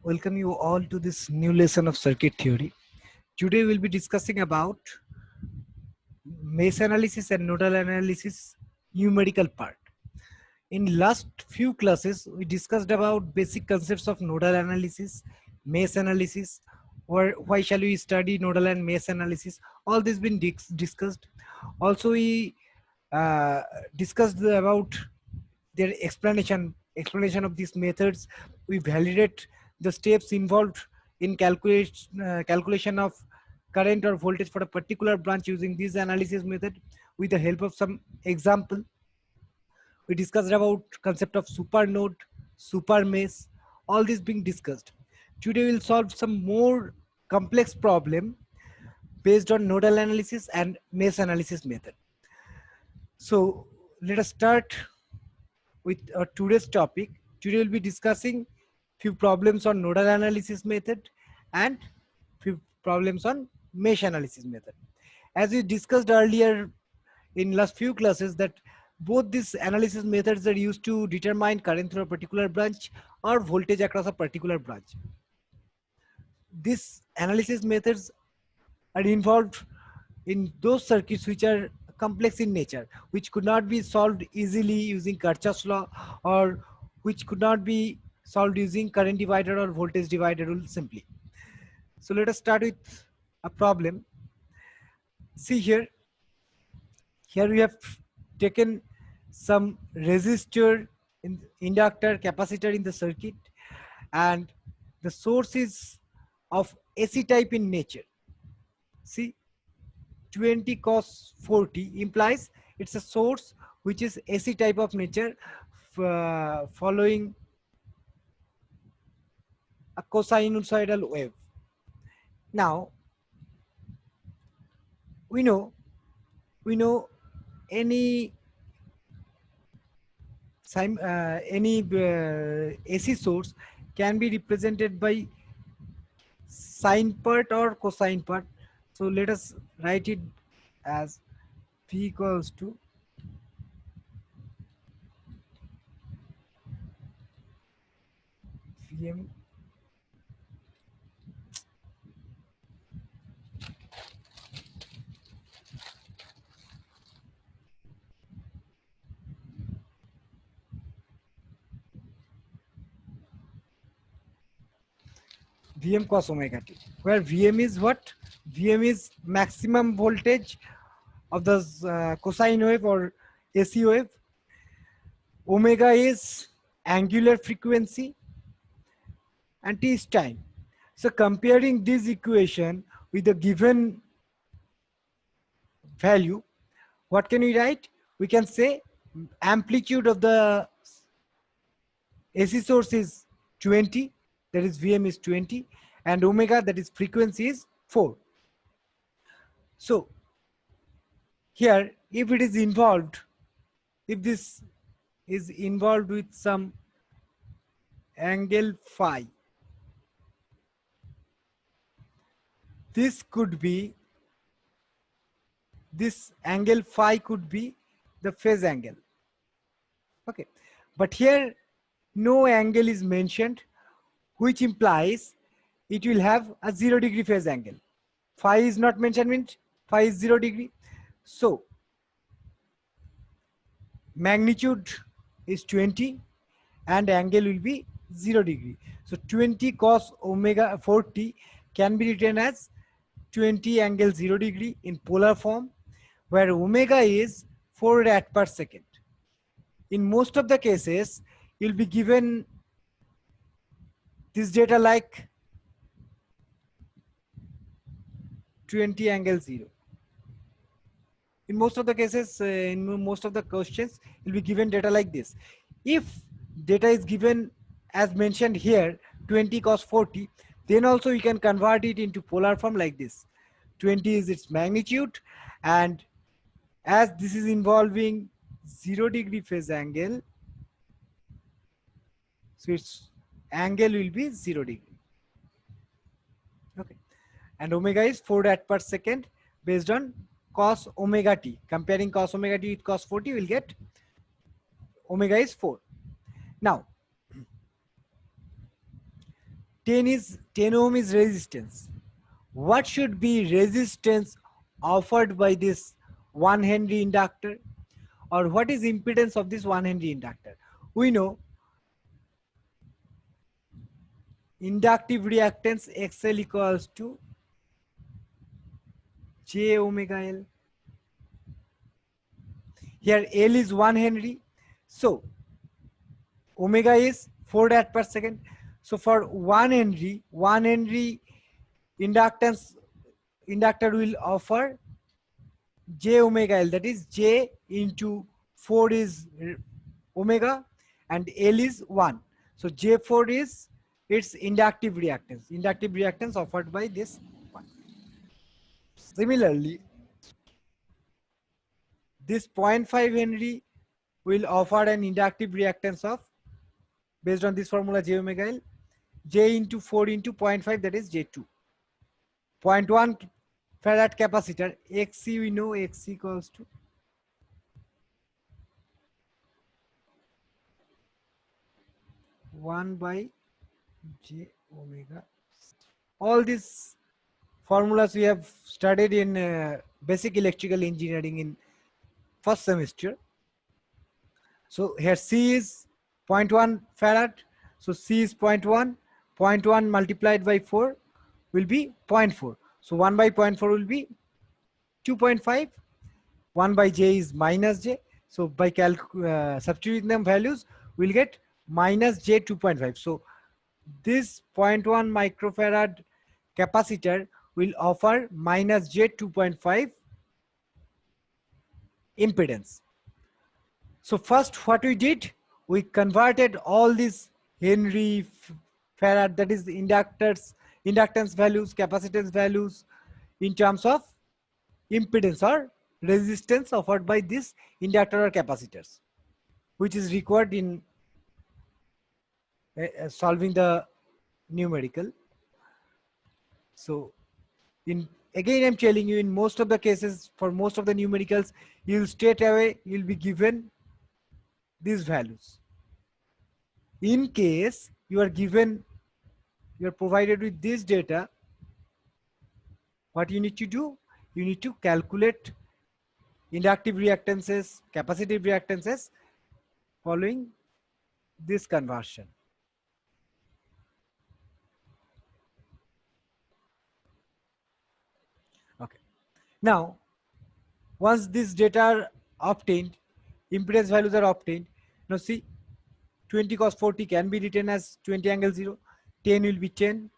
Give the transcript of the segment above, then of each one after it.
Welcome you all to this new lesson of circuit theory. Today we'll be discussing about mesh analysis and nodal analysis numerical part. In last few classes, we discussed about basic concepts of nodal analysis, mesh analysis, or why shall we study nodal and mesh analysis. All this been discussed. Also, we uh, discussed about their explanation of these methods. We validate the steps involved in calculation of current or voltage for a particular branch using this analysis method with the help of some example. We discussed about concept of super node, super mesh, all this being discussed. Today we'll solve some more complex problem based on nodal analysis and mesh analysis method. So let us start with today's topic. Today we'll be discussing few problems on nodal analysis method and few problems on mesh analysis method. As we discussed earlier in last few classes that both these analysis methods are used to determine current through a particular branch or voltage across a particular branch. These analysis methods are involved in those circuits which are complex in nature, which could not be solved easily using Kirchhoff's law, or which could not be solved using current divider or voltage divider rule simply. So let us start with a problem. See here we have taken some resistor, inductor, capacitor in the circuit, and the source is of AC type in nature. See, 20 cos 40 implies it's a source which is AC type of nature, following a cosinusoidal wave. Now we know any AC source can be represented by sine part or cosine part. So let us write it as V equals to Vm Vm cos omega t, where Vm is what? Vm is maximum voltage of the cosine wave or AC wave. Omega is angular frequency and t is time. So comparing this equation with the given value, what can we write? We can say amplitude of the AC source is 20, that is Vm is 20, and omega, that is frequency, is 4. So here, if it is involved, if this is involved with some angle phi, this angle phi could be the phase angle. Okay, but here no angle is mentioned, which implies it will have a 0-degree phase angle. Phi is not mentioned, means phi is 0 degree. So magnitude is 20 and angle will be 0 degree. So 20 cos omega 40 can be written as 20 angle 0 degree in polar form, where omega is 4 rad per second. In most of the cases, you'll be given this data like 20 angle 0. In most of the cases, in most of the questions, you'll be given data like this. If data is given as mentioned here, 20 cos 40, then also you can convert it into polar form like this. 20 is its magnitude, and as this is involving 0-degree phase angle, so its angle will be 0 degree. Okay, and omega is 4 rad per second based on cos omega t. Comparing cos omega t with cos 40, we'll get omega is 4. Now 10 ohm is resistance. What should be resistance offered by this 1 Henry inductor, or what is impedance of this 1 Henry inductor? We know inductive reactance XL equals to J omega L. Here L is 1 Henry. So omega is 4 rad per second. So for 1 Henry inductance inductor will offer J omega L, that is J into 4 is omega and L is 1. So J4 is its inductive reactance offered by this one. Similarly, this 0.5 Henry will offer an inductive reactance of, based on this formula J omega L, J into 4 into 0.5, that is J2. 0.1 Farad capacitor, XC, we know XC equals to one by J omega. All these formulas we have studied in basic electrical engineering in first semester. So here C is zero point 0.1 Farad. So C is 0.1. 0.1 multiplied by 4 will be 0.4. So 1 by 0.4 will be 2.5. 1 by J is minus J. So by substituting them values, we'll get minus J 2.5. So this 0.1 microfarad capacitor will offer minus J 2.5 impedance. So first what we did, we converted all these Henry, Farad, that is the inductance values, capacitance values in terms of impedance or resistance offered by this inductor or capacitors, which is required in solving the numerical. So in again I'm telling you, in most of the cases, for most of the numericals, you'll straight away you'll be given these values. In case you are provided with this data, what you need to do, you need to calculate inductive reactances, capacitive reactances following this conversion. Okay. Now, once this data are obtained, impedance values are obtained. Now see, 20 cos 40 can be written as 20 angle 0. 10 will be 10.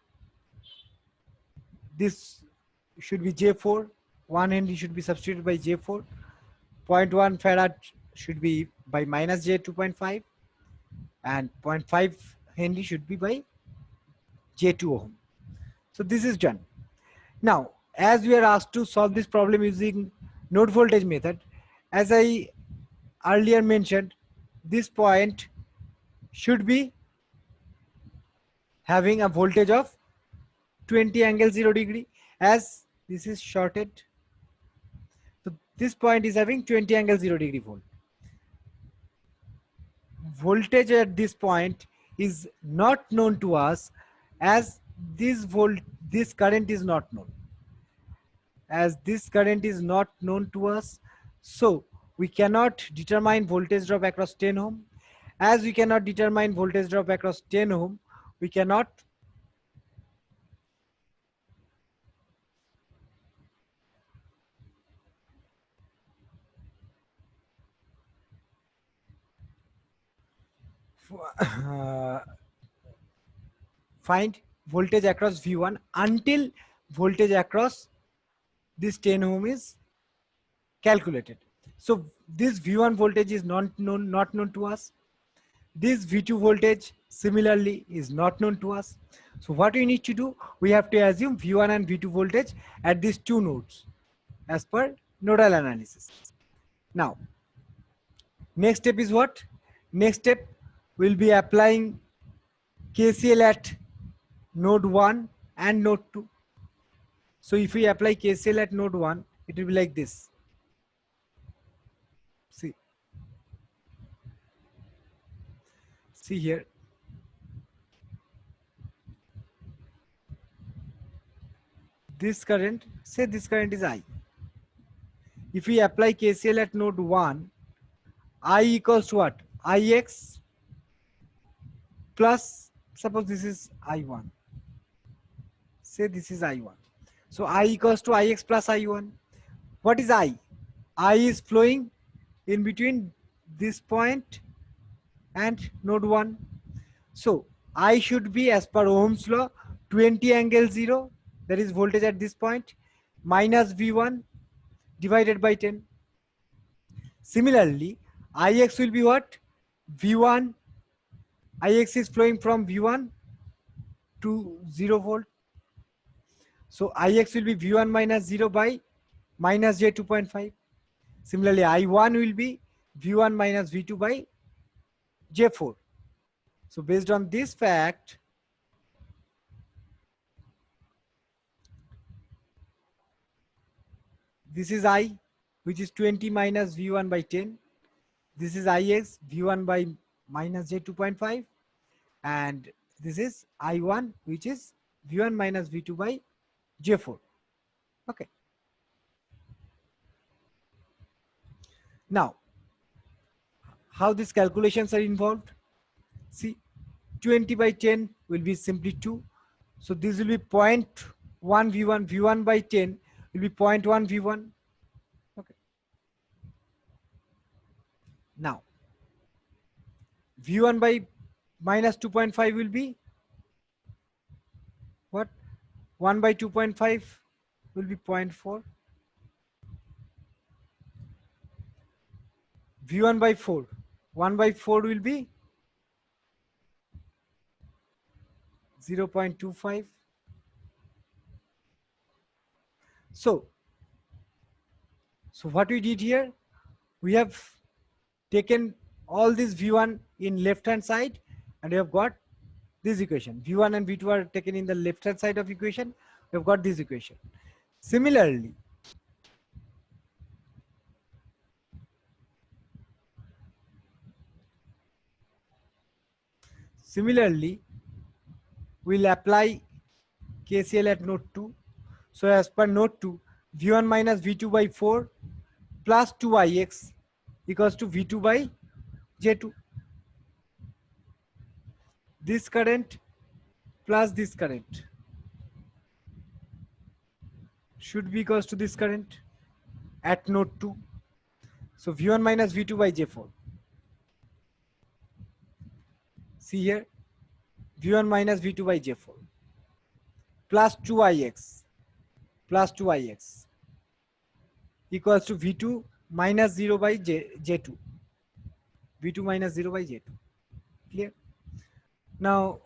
This should be J4. 1 Henry should be substituted by J4. 0.1 Farad should be by minus J 2.5. And 0.5 Henry should be by J2 ohm. So this is done. Now, as we are asked to solve this problem using node voltage method, as I earlier mentioned, this point should be having a voltage of 20 angle 0 degree, as this is shorted. So this point is having 20 angle 0 degree volt. Voltage at this point is not known to us, as this current is not known. As this current is not known to us, so we cannot determine voltage drop across 10 ohm. As we cannot determine voltage drop across 10 ohm, we cannot find voltage across V1 until voltage across this 10 ohm is calculated. So this V1 voltage is not known to us. This V2 voltage similarly is not known to us. So what we need to do, we have to assume V1 and V2 voltage at these two nodes as per nodal analysis. Now, next step is what? Next step will be applying KCL at node 1 and node 2. So if we apply KCL at node 1, it will be like this. See here. this current, say this current is I. If we apply KCL at node 1, I equals to what? Ix plus, suppose this is I1. Say this is I1. So I equals to Ix plus I1. What is I? I is flowing in between this point and node 1. So I should be, as per Ohm's law, 20 angle 0, that is voltage at this point, minus V1 divided by 10. Similarly, Ix will be what? V1. Ix is flowing from V1 to 0 volt. So Ix will be V1 minus 0 by minus J 2.5. Similarly, I1 will be V1 minus V2 by J4. So based on this fact, this is I, which is 20 minus V1 by 10. This is Ix, V1 by minus J 2.5. And this is I1, which is V1 minus V2 by J4. Okay. Now, how these calculations are involved? See, 20 by 10 will be simply 2. So this will be 0.1 V1. V1 by 10 will be 0.1 V1. Okay. Now, V1 by minus 2.5 will be what? 1 by 2.5 will be 0.4. V1 by 4. 1 by 4 will be 0.25. So what we did here, we have taken all this V1 in left hand side and we have got this equation. V1 and V2 are taken in the left hand side of equation. We have got this equation. Similarly, we'll apply KCL at node 2. So as per node 2, V1 minus V2 by 4 plus 2Ix equals to V2 by J2. This current plus this current should be equals to this current at node 2. So V1 minus V2 by J4. See here, V1 minus V2 by J4 plus 2Ix equals to V2 minus 0 by J2. V2 minus 0 by J2. Clear? Now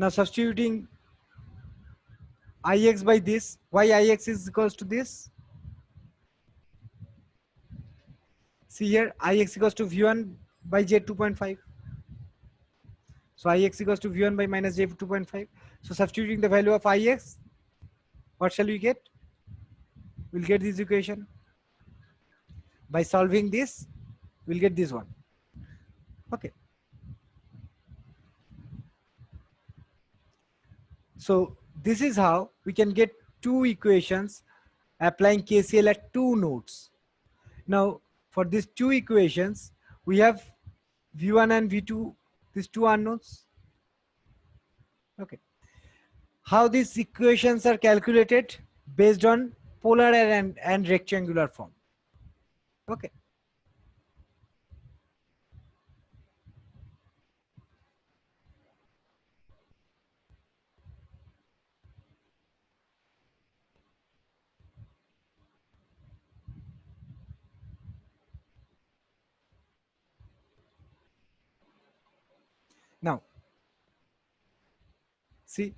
substituting Ix by this, why Ix is equals to this? See here, Ix equals to V1 by J2.5. So Ix equals to V1 by minus J2.5. So substituting the value of Ix, what shall we get? We'll get this equation. By solving this, we'll get this one. Okay. So this is how we can get two equations applying KCL at two nodes. Now for these two equations, we have V1 and V2, these two unknowns. Okay. How these equations are calculated? Based on polar and rectangular form. Okay. Now, see,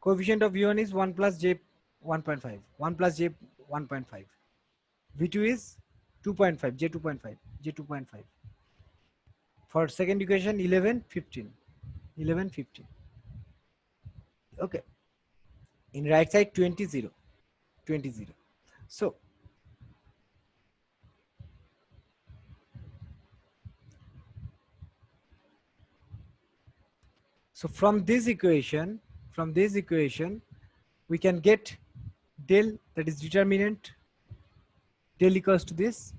coefficient of V1 is 1 plus J 1.5, 1 plus J 1.5. V2 is 2.5, J 2.5, J 2.5. For second equation, 11, 15. 11, 15. Okay. In right side, 20, 0. 20, 0. So from this equation, from this equation, we can get del, that is determinant, del equals to this.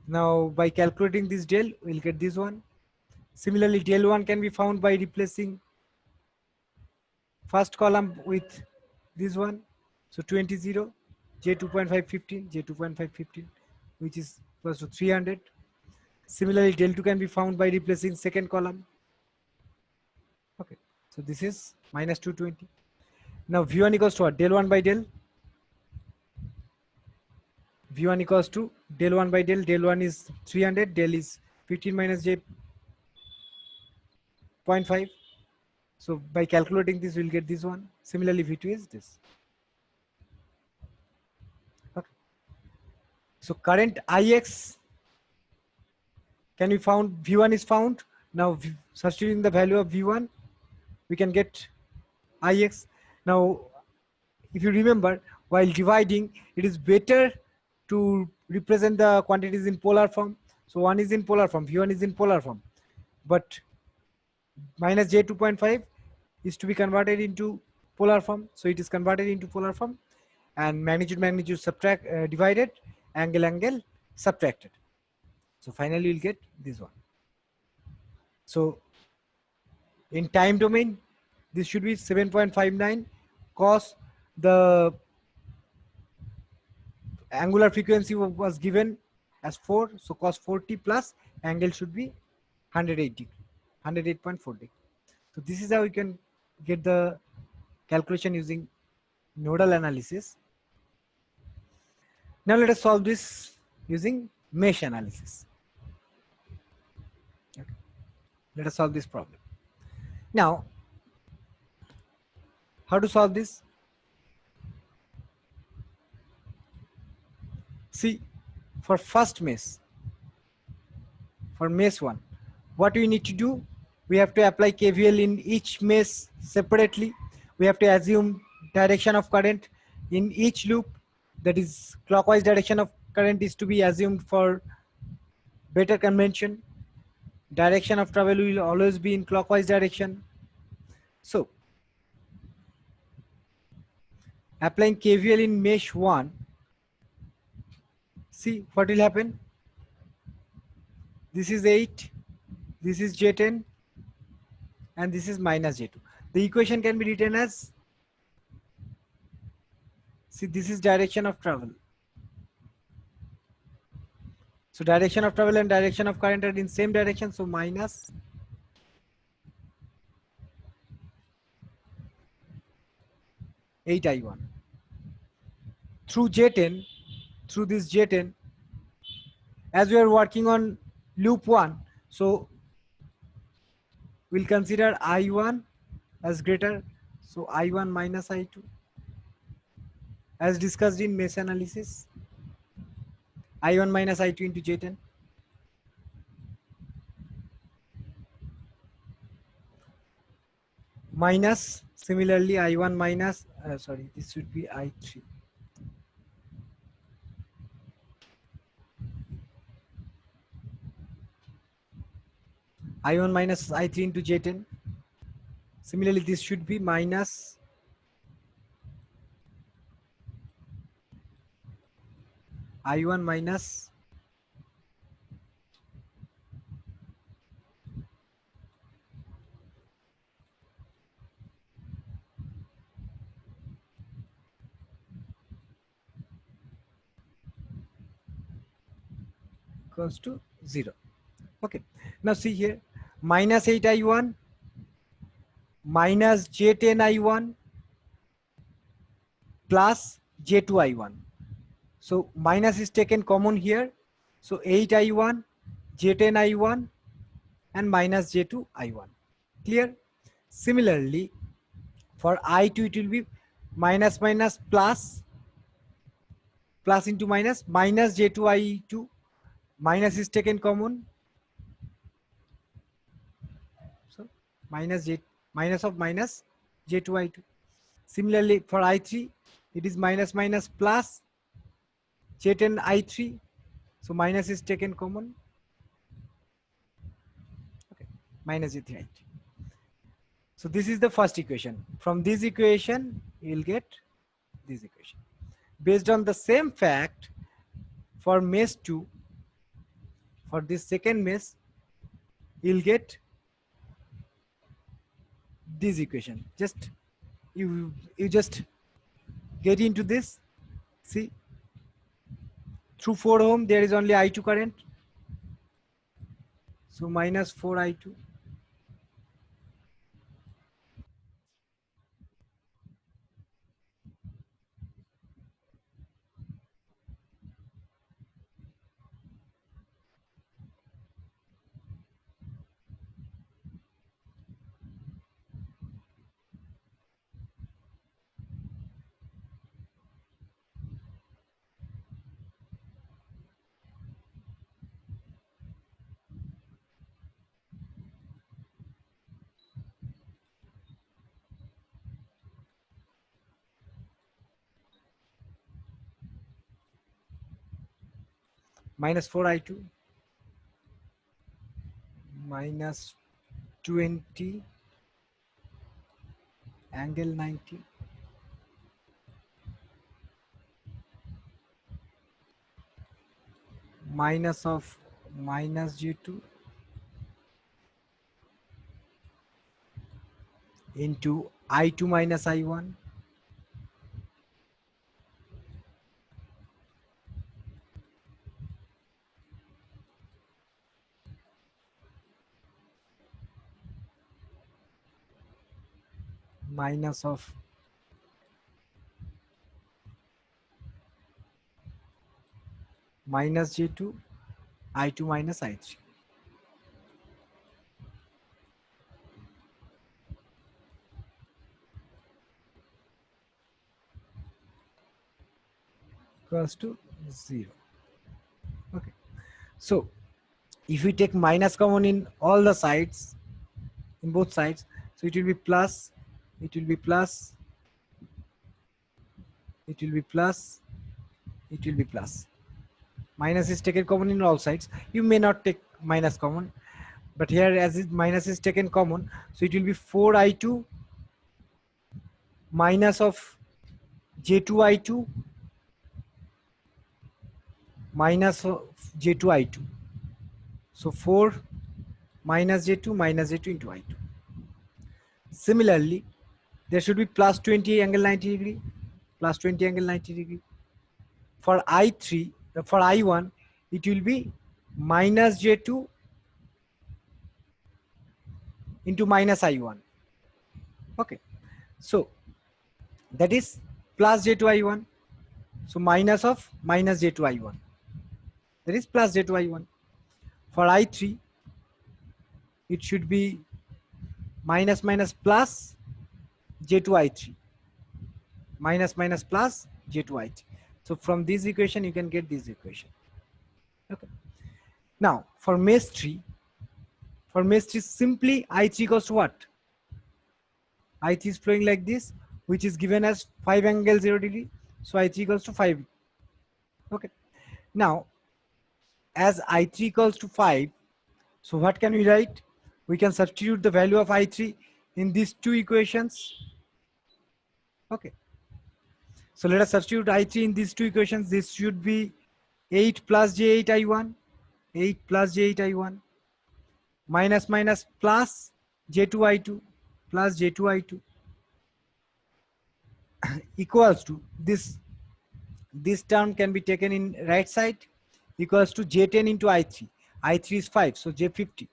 Now by calculating this del, we'll get this one. Similarly, del 1 can be found by replacing first column with this one. So 20, 0, J 2.5, 15, J 2.5, 15, which is equals to 300. Similarly, del 2 can be found by replacing second column. Okay, so this is minus 220. Now V1 equals to what? Del 1 by del. V1 equals to del 1 by del. Del 1 is 300, del is 15 minus J 0.5. So by calculating this, we'll get this one. Similarly, V2 is this. Okay. So current Ix can be found, V1 is found. Now substituting the value of V1, we can get Ix. Now, if you remember, while dividing, it is better to represent the quantities in polar form. So 1 is in polar form, V1 is in polar form. But minus J 2.5 is to be converted into polar form. So it is converted into polar form, and magnitude subtract divided, angle subtracted. So finally you'll get this one. So in time domain, this should be 7.59 cos the angular frequency was given as 4. So cos 40 plus angle should be 180, 108.4 degree. So this is how you can get the calculation using nodal analysis. Now let us solve this using mesh analysis. Okay. Let us solve this problem. Now, how to solve this? See, for first mesh, for mesh 1, what we need to do? We have to apply KVL in each mesh separately. We have to assume direction of current in each loop, that is clockwise direction of current is to be assumed for better convention. Direction of travel will always be in clockwise direction. So applying KVL in mesh 1, see what will happen. This is 8, this is J10, and this is minus J2. The equation can be written as, see, this is direction of travel. So direction of travel and direction of current are in same direction, so minus I1 through J10, through this J10, as we are working on loop 1, so we'll consider I1 as greater, so I1 minus I2, as discussed in mesh analysis, I1 minus I2 into J10. Minus, similarly, I1 minus, sorry, this should be I3. I1 minus I3 into J10. Similarly, this should be minus I1 minus equals to 0. Okay. Now see here, minus 8 I1 minus J10 I1 plus J2 I1. So minus is taken common here. So 8 I1, J10 I1 and minus J2 I1. Clear? Similarly, for I2 it will be minus minus plus, plus into minus, minus J2 I2, minus is taken common. So minus of minus J2 I2. Similarly, for I3, it is minus minus plus J10 I3. So minus is taken common. Okay, minus J3 I3. So this is the first equation. From this equation, you'll get this equation. Based on the same fact, for mesh 2, for this second mesh, you'll get this equation. Just you just get into this. See, through 4 ohm there is only I2 current. So minus 4 I2. Minus 4 I2 minus 20 angle 90 minus of minus G2 into I2 minus I1 minus of minus J2 I2 minus I3. Equals to 0. Okay. So if we take minus common in all the sides, in both sides, so it will be plus, it will be plus, it will be plus, it will be plus. Minus is taken common in all sides. You may not take minus common, but here as it minus is taken common, so it will be 4I2 minus of J2I2 minus of J2I2. So 4 minus J2 into I2. Similarly, there should be plus 20 angle 90 degree, plus 20 angle 90 degree. For I3, for I1, it will be minus J2 into minus I1. Okay, so that is plus J2 I1. So minus of minus J2 I1. That is plus J2 I1. For I3, it should be minus minus plus J2 I3. Minus minus plus J2 I3. So from this equation, you can get this equation. Okay. Now for mesh 3, simply I3 equals to what? I3 is flowing like this, which is given as 5 angle 0 degree. So I3 equals to 5. Okay. Now, as I3 equals to 5, so what can we write? We can substitute the value of I3 in these two equations. Okay. So let us substitute I3 in these two equations. This should be 8 plus J8 I1, 8 plus J8 I1, minus minus plus J2 I2, plus J2 I2, equals to this term can be taken in right side, equals to J10 into I3. I3 is 5, so J50.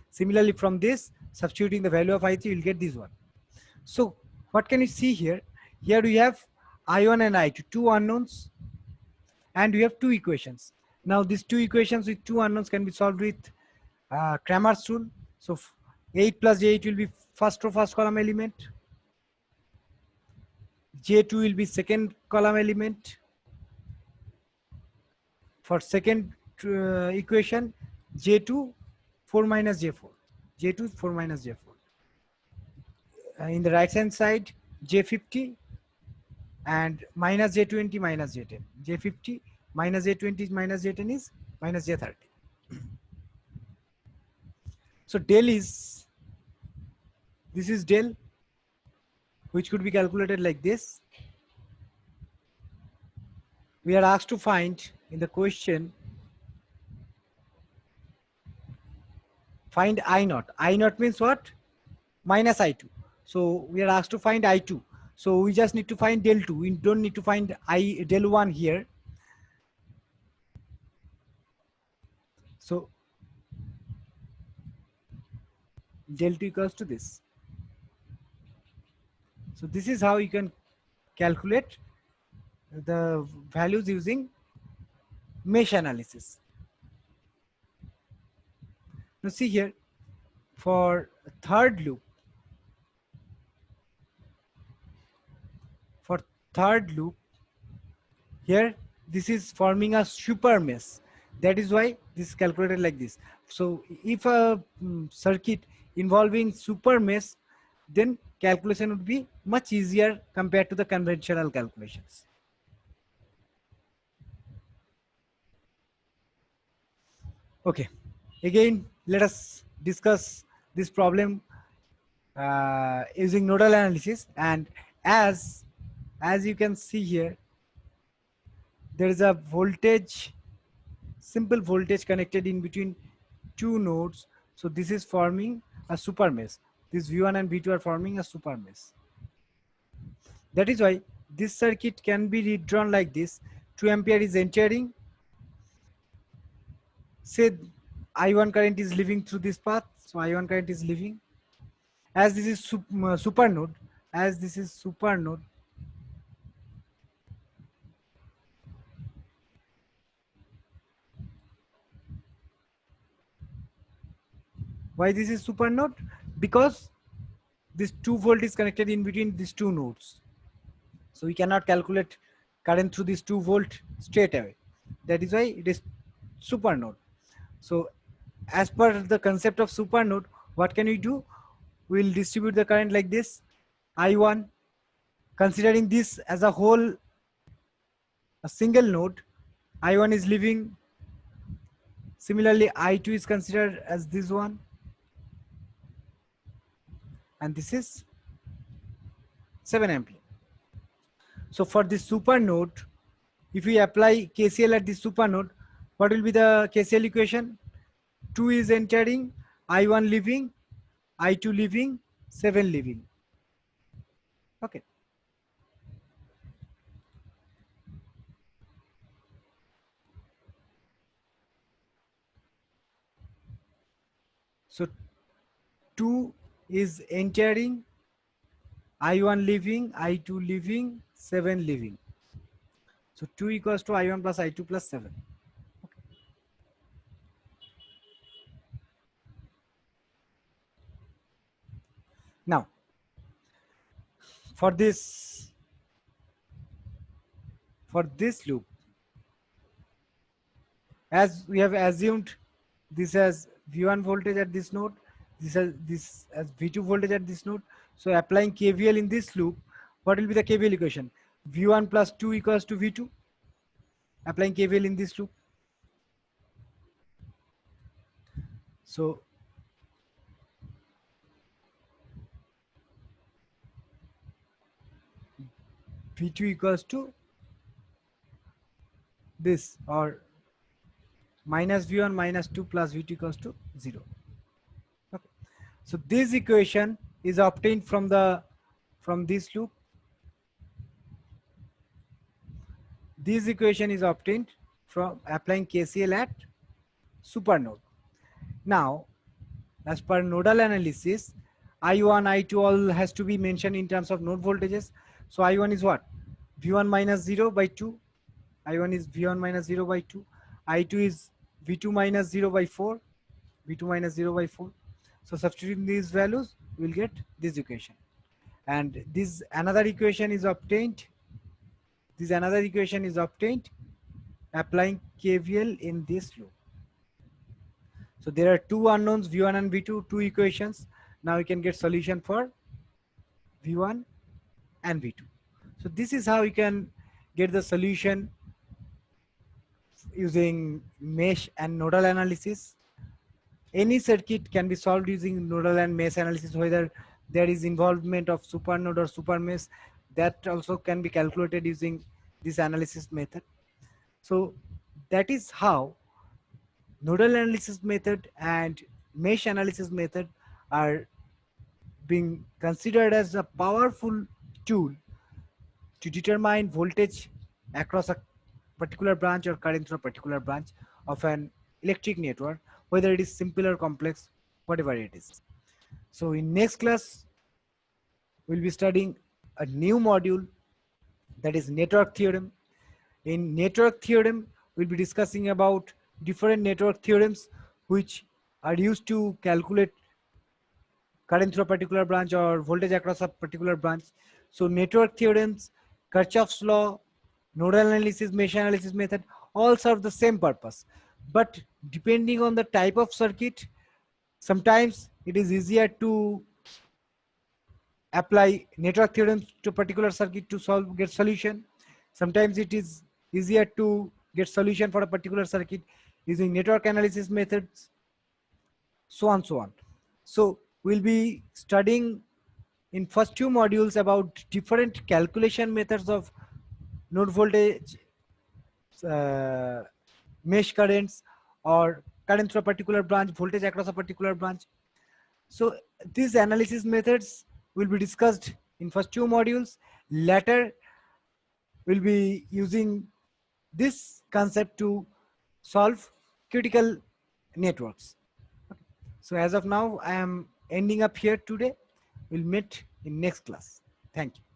Similarly, from this, substituting the value of I3, you'll get this one. So what can you see here? Here we have I1 and I2, two unknowns, and we have two equations. Now these two equations with two unknowns can be solved with Cramer's rule. So 8 plus J8 will be first row first column element. J2 will be second column element. For second equation, J2 4 minus J4. J2 4 minus J4. In the right hand side, J50 and minus J20 minus J10. J50 minus J20 minus J10 is minus J30. So del is This is del, which could be calculated like this. We are asked to find in the question, find I naught. I naught means what? Minus I2. So we are asked to find I2. So we just need to find del 2. We don't need to find del 1 here. So del 2 equals to this. So this is how you can calculate the values using mesh analysis. Now see here, for third loop, here this is forming a super mesh. That is why this is calculated like this. So if a circuit involving super mesh, then calculation would be much easier compared to the conventional calculations. Okay, again let us discuss this problem using nodal analysis. And as you can see here, there is a voltage, simple voltage connected in between two nodes. So this is forming a super mesh. This V1 and V2 are forming a super mesh. That is why this circuit can be redrawn like this. 2 ampere is entering. Say I1 current is leaving through this path. So I1 current is leaving. As this is super node, why this is super node? Because this 2 volt is connected in between these two nodes. So we cannot calculate current through this 2 volt straight away. That is why it is super node. So as per the concept of super node, what can we do? We will distribute the current like this. I1, considering this as a whole, a single node, I1 is leaving. Similarly, I2 is considered as this one. And this is 7 ampere. So for this super node, if we apply KCL at this super node, what will be the KCL equation? 2 is entering, I1 leaving, I2 leaving, 7 leaving. Okay. So 2 is entering, I1 leaving, I2 leaving, 7 leaving. So 2 equals to I1 plus I2 plus 7. Okay. Now, for this loop, as we have assumed this as V1 voltage at this node, this as V2 voltage at this node. So applying KVL in this loop, what will be the KVL equation? V1 plus 2 equals to V2. Applying KVL in this loop. So V2 equals to this, or minus V1 minus 2 plus V2 equals to 0. Okay. So this equation is obtained from this loop. This equation is obtained from applying KCL at super node. Now, as per nodal analysis, I1, I2 all has to be mentioned in terms of node voltages. So I1 is what? V1 minus 0 by 2. I1 is V1 minus 0 by 2. I2 is V2 minus 0 by 4. V2 minus 0 by 4. So substituting these values, we will get this equation. And this another equation is obtained. This another equation is obtained applying KVL in this loop. So there are two unknowns, V1 and V2, two equations. Now we can get solution for V1 and V2. So this is how you can get the solution using mesh and nodal analysis. Any circuit can be solved using nodal and mesh analysis, whether there is involvement of supernode or super mesh, that also can be calculated using this analysis method. So that is how nodal analysis method and mesh analysis method are being considered as a powerful tool to determine voltage across a particular branch or current through a particular branch of an electric network, whether it is simple or complex, whatever it is. So in next class, we'll be studying a new module, that is network theorem. In network theorem, we'll be discussing about different network theorems which are used to calculate current through a particular branch or voltage across a particular branch. So network theorems, Kirchhoff's law, nodal analysis, mesh analysis method all serve the same purpose. But depending on the type of circuit, sometimes it is easier to apply network theorems to particular circuit to get solution. Sometimes it is easier to get solution for a particular circuit using network analysis methods, so on so on. So we'll be studying in first two modules about different calculation methods of node voltage, uh, mesh currents, or current through a particular branch, voltage across a particular branch. So these analysis methods will be discussed in first two modules. Later, we'll be using this concept to solve critical networks. So as of now, I am ending up here today. We'll meet in next class. Thank you.